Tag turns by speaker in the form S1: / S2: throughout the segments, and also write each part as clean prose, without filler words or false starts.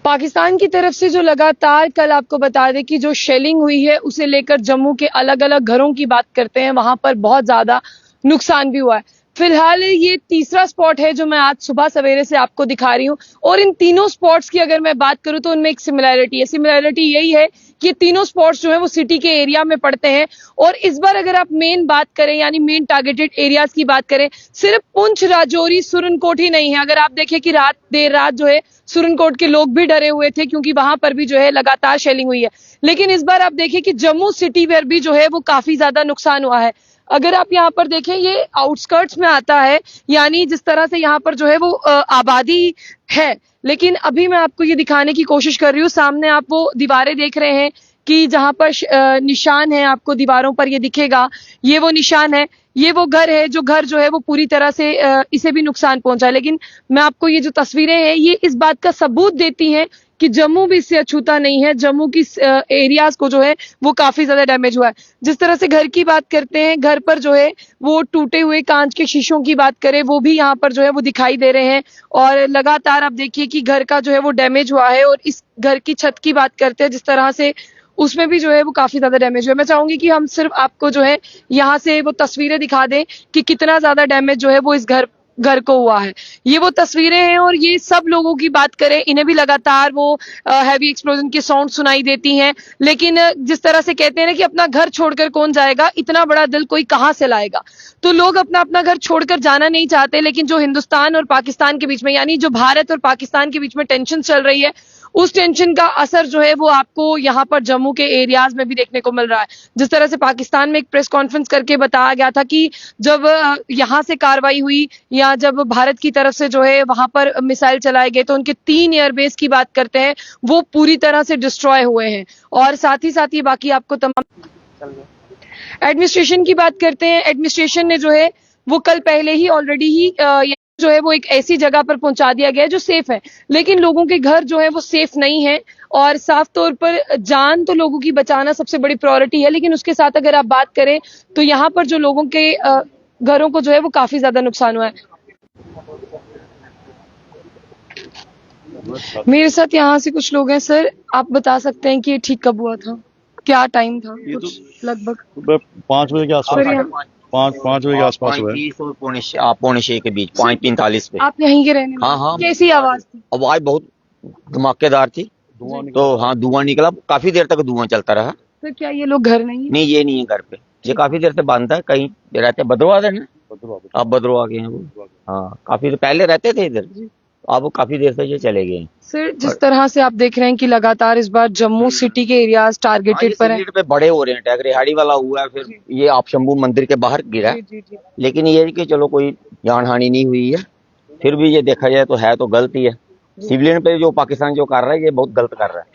S1: पाकिस्तान की तरफ से जो लगातार कल आपको बता दें कि जो शेलिंग हुई है उसे लेकर जम्मू के अलग अलग घरों की बात करते हैं, वहां पर बहुत ज्यादा नुकसान भी हुआ है। फिलहाल ये तीसरा स्पॉट है जो मैं आज सुबह सवेरे से आपको दिखा रही हूँ, और इन तीनों स्पॉट्स की अगर मैं बात करूं तो उनमें एक सिमिलैरिटी है। सिमिलैरिटी यही है कि ये तीनों स्पॉट्स जो है वो सिटी के एरिया में पड़ते हैं। और इस बार अगर आप मेन बात करें, यानी मेन टारगेटेड एरियाज की बात करें, सिर्फ पुंछ, राजौरी, सुरनकोट ही नहीं है। अगर आप देखें कि देर रात जो है सुरनकोट के लोग भी डरे हुए थे, क्योंकि वहां पर भी जो है लगातार शेलिंग हुई है। लेकिन इस बार आप देखें कि जम्मू सिटी में भी जो है वो काफी ज्यादा नुकसान हुआ है। अगर आप यहाँ पर देखें, ये आउटस्कर्ट्स में आता है, यानी जिस तरह से यहाँ पर जो है वो आबादी है। लेकिन अभी मैं आपको ये दिखाने की कोशिश कर रही हूँ, सामने आप वो दीवारें देख रहे हैं कि जहां पर निशान है, आपको दीवारों पर ये दिखेगा, ये वो निशान है, ये वो घर है जो है वो पूरी तरह से इसे भी नुकसान पहुंचा है। लेकिन मैं आपको ये जो तस्वीरें हैं ये इस बात का सबूत देती हैं कि जम्मू भी इससे अछूता नहीं है। जम्मू की एरियाज को जो है वो काफी ज्यादा डैमेज हुआ है। जिस तरह से घर की बात करते हैं, घर पर जो है वो टूटे हुए कांच के शीशों की बात करें, वो भी यहाँ पर जो है वो दिखाई दे रहे हैं। और लगातार आप देखिए कि घर का जो है वो डैमेज हुआ है। और इस घर की छत की बात करते हैं, जिस तरह से उसमें भी जो है वो काफी ज्यादा डैमेज हुआ है। मैं चाहूंगी कि हम सिर्फ आपको जो है यहाँ से वो तस्वीरें दिखा दें कि कितना ज्यादा डैमेज जो है वो इस घर को हुआ है। ये वो तस्वीरें हैं, और ये सब लोगों की बात करें, इन्हें भी लगातार वो हैवी एक्सप्लोजन की साउंड सुनाई देती हैं। लेकिन जिस तरह से कहते हैं ना कि अपना घर छोड़कर कौन जाएगा, इतना बड़ा दिल कोई कहां से लाएगा। तो लोग अपना अपना घर छोड़कर जाना नहीं चाहते, लेकिन जो हिंदुस्तान और पाकिस्तान के बीच में, यानी जो भारत और पाकिस्तान के बीच में टेंशन चल रही है, उस टेंशन का असर जो है वो आपको यहाँ पर जम्मू के एरियाज में भी देखने को मिल रहा है। जिस तरह से पाकिस्तान में एक प्रेस कॉन्फ्रेंस करके बताया गया था कि जब यहाँ से कार्रवाई हुई, या जब भारत की तरफ से जो है वहां पर मिसाइल चलाए गए, तो उनके 3 एयरबेस की बात करते हैं वो पूरी तरह से डिस्ट्रॉय हुए हैं। और साथ ही बाकी आपको तमाम एडमिनिस्ट्रेशन की बात करते हैं। एडमिनिस्ट्रेशन ने जो है वो कल पहले ही ऑलरेडी ही जो है वो एक ऐसी जगह पर पहुंचा दिया गया है जो सेफ है, लेकिन लोगों के घर जो है वो सेफ नहीं है। और साफ तौर पर जान तो लोगों की बचाना सबसे बड़ी प्रायोरिटी है, लेकिन उसके साथ अगर आप बात करें तो यहाँ पर जो लोगों के घरों को जो है वो काफी ज्यादा नुकसान हुआ है। मेरे साथ यहाँ से कुछ लोग हैं। सर, आप बता सकते हैं कि ये ठीक कब हुआ था, क्या टाइम था? कुछ लगभग
S2: 5 बजे के आसपास, 5 बजे के आसपास हुआ है।
S3: पौने 6 के बीच, 5:45 पे।
S1: आप यहीं के रहने वाले?
S3: हाँ।
S1: कैसी आवाज थी?
S3: आवाज बहुत धमाकेदार थी। तो हाँ, धुआं निकला, काफी देर तक धुआं चलता रहा।
S1: सर, क्या ये लोग घर नहीं है?
S3: नहीं, ये नहीं है घर पे, ये काफी देर से बंद है। कहीं रहते भद्रवाह है ना, अब भद्रवाह के हैं वो। हाँ, काफी पहले रहते थे इधर, अब वो काफी देर से ये चले गए।
S1: सर, जिस तरह से आप देख रहे हैं कि लगातार इस बार जम्मू सिटी के एरियाज टारगेटेड पर है,
S3: पे बड़े हो रहे हैं। टैग रिहाड़ी वाला हुआ है, फिर ये आप शंभू मंदिर के बाहर गिरा। लेकिन ये कि चलो कोई जान हानि नहीं हुई है, फिर भी ये देखा जाए तो है तो गलती है। सिविलियन पे जो पाकिस्तान जो कर रहा है ये बहुत गलत कर रहा है।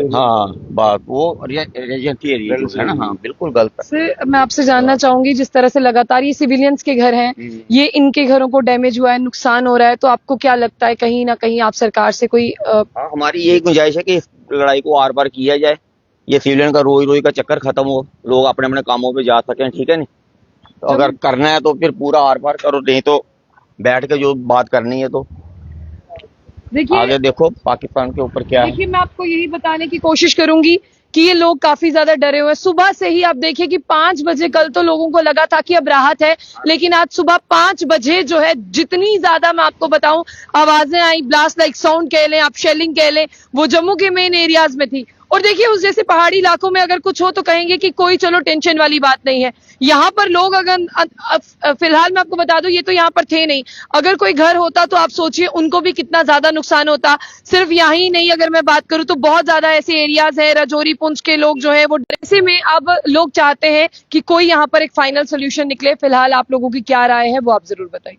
S3: हाँ, बात वो रेजिडेंसी एरिया है ना। हाँ, बिल्कुल गलत है।
S1: सर, मैं आपसे जानना चाहूंगी, जिस तरह से लगातार ये सिविलियंस के घर हैं, ये इनके घरों को डैमेज हुआ है, नुकसान हो रहा है, तो आपको क्या लगता है कहीं ना कहीं आप सरकार से कोई
S3: हमारी यही गुंजाइश है कि इस लड़ाई को आर पार किया जाए, ये सिविलियन का रोई का चक्कर खत्म हो, लोग अपने अपने कामों पे जा सकें। ठीक है नहीं, तो अगर करना है तो फिर पूरा आर पार करो, नहीं तो बैठ के जो बात करनी है तो
S1: देखिए,
S3: आगे देखो पाकिस्तान के ऊपर क्या है।
S1: देखिए, मैं आपको यही बताने की कोशिश करूंगी कि ये लोग काफी ज्यादा डरे हुए हैं। सुबह से ही आप देखिए कि 5 बजे, कल तो लोगों को लगा था कि अब राहत है, लेकिन आज सुबह 5 बजे जो है जितनी ज्यादा मैं आपको बताऊं आवाजें आई, ब्लास्ट लाइक साउंड कह लें, आप शेलिंग कह लें, वो जम्मू के मेन एरियाज में थी। और देखिए, उस जैसे पहाड़ी इलाकों में अगर कुछ हो तो कहेंगे कि कोई चलो टेंशन वाली बात नहीं है। यहाँ पर लोग अगर फिलहाल मैं आपको बता दूं, ये तो यहाँ पर थे नहीं, अगर कोई घर होता तो आप सोचिए उनको भी कितना ज्यादा नुकसान होता। सिर्फ यहाँ ही नहीं, अगर मैं बात करूं तो बहुत ज्यादा ऐसे एरियाज है, राजौरी, पुंछ के लोग जो है वो ऐसे में अब लोग चाहते हैं कि कोई यहाँ पर एक फाइनल सोल्यूशन निकले। फिलहाल आप लोगों की क्या राय है वो आप जरूर बताइए।